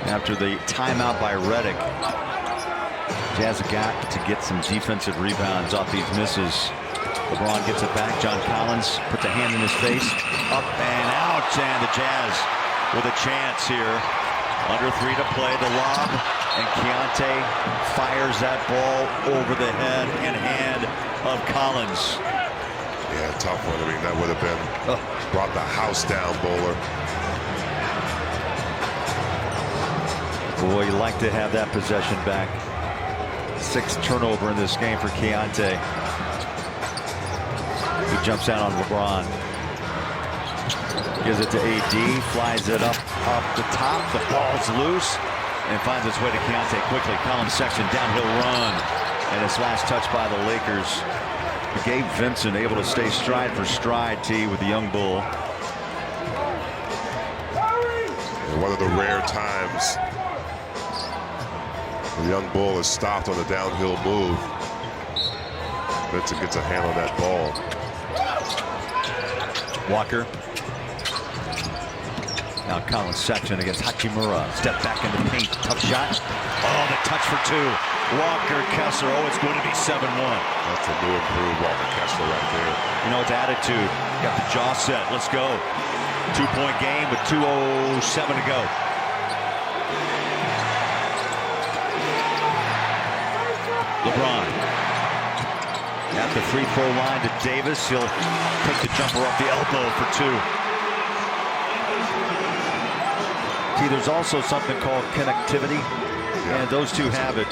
after the timeout by Redick. Jazz have got to get some defensive rebounds off these misses. LeBron gets it back. John Collins puts a hand in his face. Up and out. And the Jazz with a chance here. Under 3 to play. The lob. And Keontae fires that ball over the head and hand of Collins. Yeah, tough one. I mean, that would have been brought the house down, Bowler. Boy, you like to have that possession back. 6th turnover in this game for Keontae. He jumps out on LeBron. Gives it to AD. Flies it up the top. The ball's loose and finds its way to Keontae quickly. Sexton downhill run. And it's last touched by the Lakers. Gabe Vincent able to stay stride for stride, T, with the young bull. One of the rare times the young bull is stopped on a downhill move. Vincent gets a hand on that ball. Walker. Now Sexton against Hachimura. Step back in the paint. Tough shot. Oh, the touch for 2. Walker, Kessler. Oh, it's going to be 7-1. That's a new improved Walker Kessler right there. You know, it's attitude. Got the jaw set. Let's go. 2-point game with 2:07 to go. LeBron at the free throw line to Davis. He'll take the jumper off the elbow for 2. See, there's also something called connectivity, and those two have it.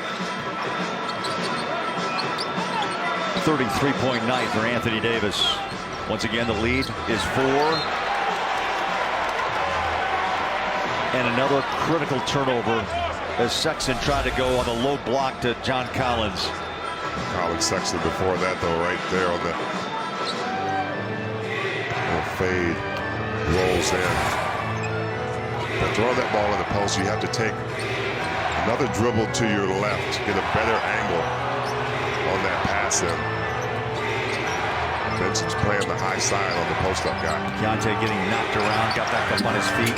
33-point night for Anthony Davis. Once again, the lead is 4. And another critical turnover as Sexton tried to go on the low block to John Collins. Sexton before that, though, right there on the fade, rolls in. But throw that ball in the post, you have to take another dribble to your left, get a better angle on that pass in. Vincent's playing the high side on the post-up guy. Keontae getting knocked around, got back up on his feet.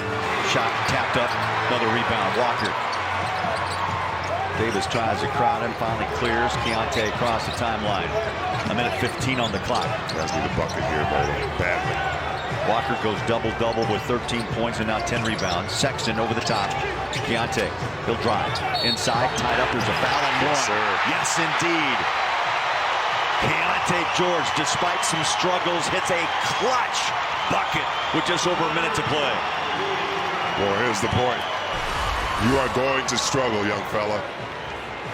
Shot tapped up, another rebound. Walker. Davis tries to crowd him, finally clears. Keontae across the timeline. 1:15 on the clock. Guys need a bucket here, badly. Walker goes double-double with 13 points and now 10 rebounds. Sexton over the top. Keontae, he'll drive. Inside, tied up, there's a foul on 1. Yes, indeed. Keontae George, despite some struggles, hits a clutch bucket with just over a minute to play. Well, here's the point. You are going to struggle, young fella.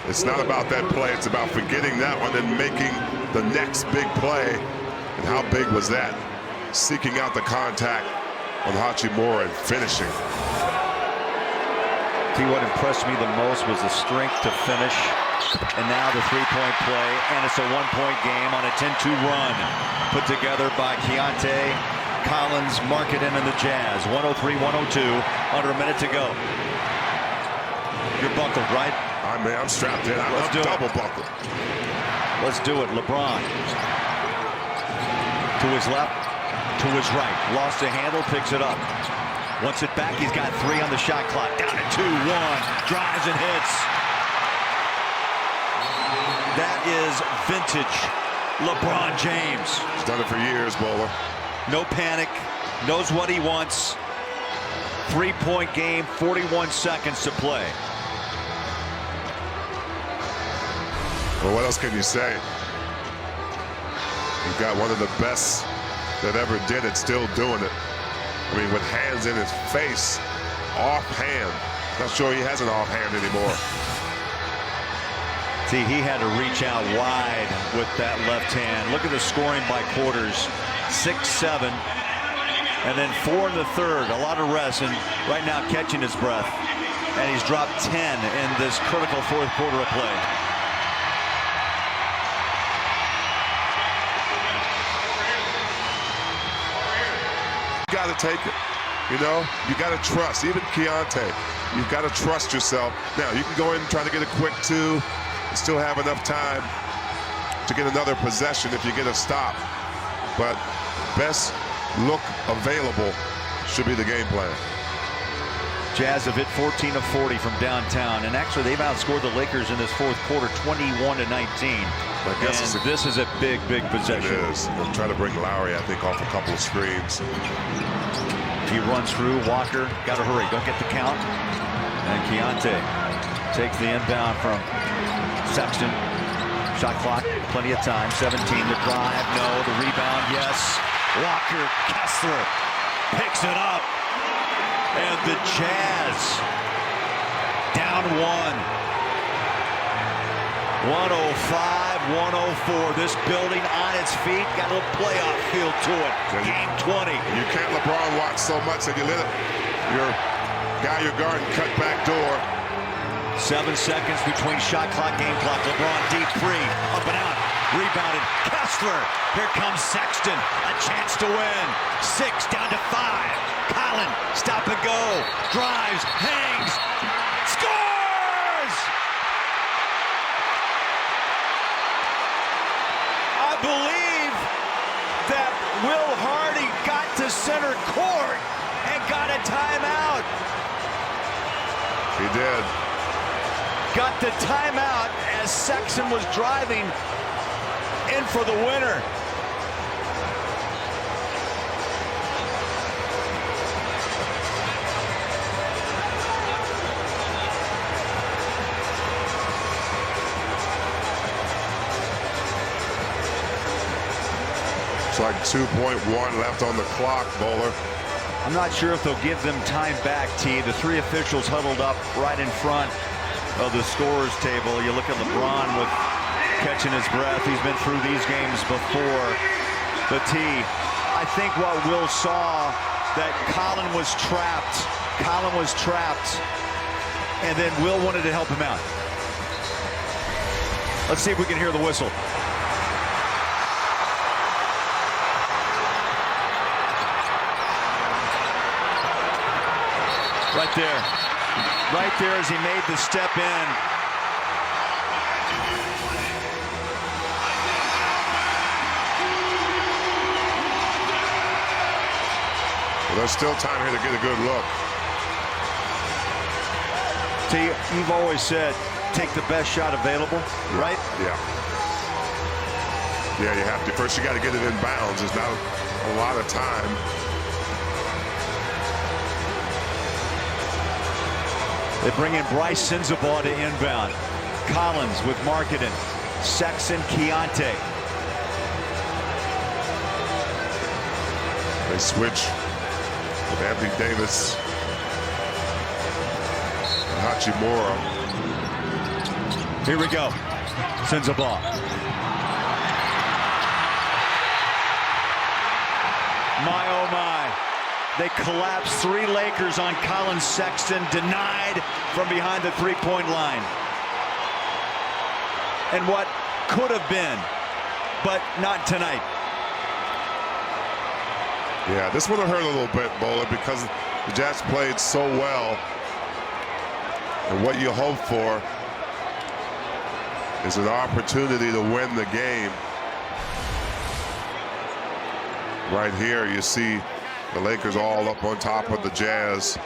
It's not about that play. It's about forgetting that one and making the next big play. And how big was that? Seeking out the contact on Hachimura and finishing. See, what impressed me the most was the strength to finish. And now the 3-point play. And it's a 1-point game on a 10-2 run. Put together by Keontae, Collins, Markkanen, and the Jazz. 103-102. Under a minute to go. You're buckled, right? I'm strapped in. Let's do double it. buckled. Let's do it. LeBron. To his left, to his right. Lost the handle, picks it up. Wants it back. He's got 3 on the shot clock. Down to 2-1. Drives and hits. That is vintage LeBron James. He's done it for years, Bowler. No panic. Knows what he wants. 3-point game, 41 seconds to play. Well, what else can you say? You've got one of the best that ever did it, still doing it. I mean, with hands in his face, offhand. Not sure he has an offhand anymore. See, he had to reach out wide with that left hand. Look at the scoring by quarters. 6-7. And then 4 in the third. A lot of rest, and right now catching his breath. And he's dropped 10 in this critical 4th quarter of play. You got to take it. You know, you got to trust. Even Keontae, you've got to trust yourself. Now, you can go in and try to get a quick 2 and still have enough time to get another possession if you get a stop. But best look available should be the game plan. Jazz have hit 14 of 40 from downtown, and actually they've outscored the Lakers in this fourth quarter 21 to 19. I guess this is a big possession. It is. They'll try to bring Lowry, I think, off a couple of screens. He runs through. Walker, got to hurry. Don't get the count. And Keontae takes the inbound from Sexton. Shot clock, plenty of time. 17, the drive, no. The rebound, yes. Walker, Kessler picks it up. And the Jazz down one. 105-104. This building on its feet. Got a little playoff feel to it. Game 20. You can't LeBron watch so much that you let your guy you're guarding cut back door. 7 seconds between shot clock, game clock. LeBron deep three, up and out. Rebounded. Kessler. Here comes Sexton. A chance to win. 6 down to 5. Collin, stop and go. Drives, hangs, scores! I believe that Will Hardy got to center court and got a timeout. He did. Got the timeout as Sexton was driving in for the winner. It's like 2.1 left on the clock, Bowler. I'm not sure if they'll give them time back, T. The three officials huddled up right in front of the scorers table. You look at LeBron with catching his breath. He's been through these games before. But T, I think what Will saw, that Collin was trapped. Collin was trapped. And then Will wanted to help him out. Let's see if we can hear the whistle. Right there. Right there as he made the step in. Well, there's still time here to get a good look. T, you've always said, take the best shot available, right? Yeah. Yeah, you have to. First, you got to get it in bounds. There's not a lot of time. They bring in Bryce Sensabaugh to inbound. Collins with Marketing. Sexton, Keontae. They switch with Anthony Davis and Hachimura. Here we go. Sensabaugh. My, oh my. They collapsed 3 Lakers on Collin Sexton, denied from behind the three-point line. And what could have been, but not tonight. Yeah, this would have hurt a little bit, Bowler, because the Jazz played so well. And what you hope for is an opportunity to win the game. Right here, you see the Lakers all up on top of the Jazz.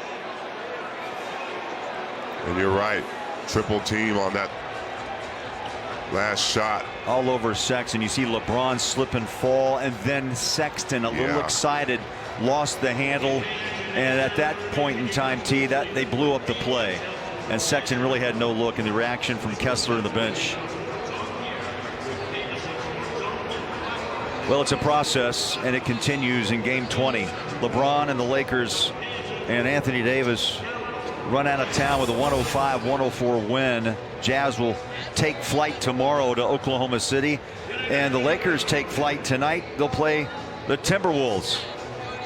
And you're right, triple team on that last shot. All over Sexton. You see LeBron slip and fall, and then Sexton, a little excited, lost the handle. And at that point in time, T, that they blew up the play. And Sexton really had no look, and the reaction from Kessler on the bench. Well, it's a process, and it continues in game 20. LeBron and the Lakers and Anthony Davis run out of town with a 105-104 win. Jazz will take flight tomorrow to Oklahoma City, and the Lakers take flight tonight. They'll play the Timberwolves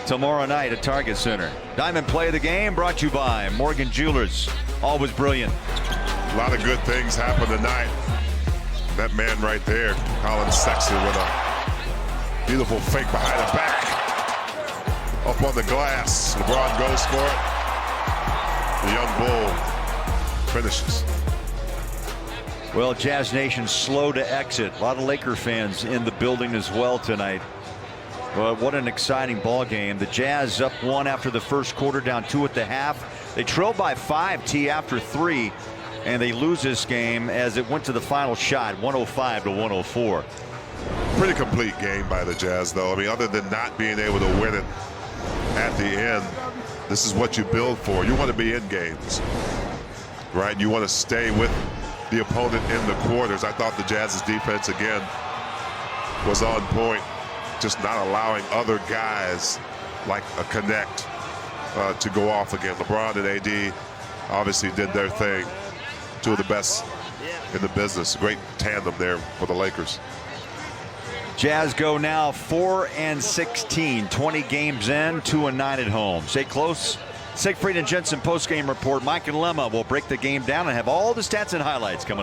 tomorrow night at Target Center. Diamond Play of the Game brought to you by Morgan Jewelers. Always brilliant. A lot of good things happen tonight. That man right there, Collin Sexton, with a beautiful fake behind the back. Up on the glass. LeBron goes for it. The young bull finishes. Well, Jazz Nation slow to exit. A lot of Laker fans in the building as well tonight. Well, what an exciting ball game. The Jazz up 1 after the first quarter, down 2 at the half. They trailed by 5 T after 3, and they lose this game as it went to the final shot, 105 to 104. Pretty complete game by the Jazz, though. I mean, other than not being able to win it at the end, this is what you build for. You want to be in games, right? You want to stay with the opponent in the quarters. I thought the Jazz's defense, again, was on point, just not allowing other guys like a Connect to go off again. LeBron and AD obviously did their thing. Two of the best in the business. Great tandem there for the Lakers. Jazz go now 4-16, 20 games in, 2-9 at home. Stay close. Siegfried and Jensen post-game report. Mike and Lemma will break the game down and have all the stats and highlights coming up.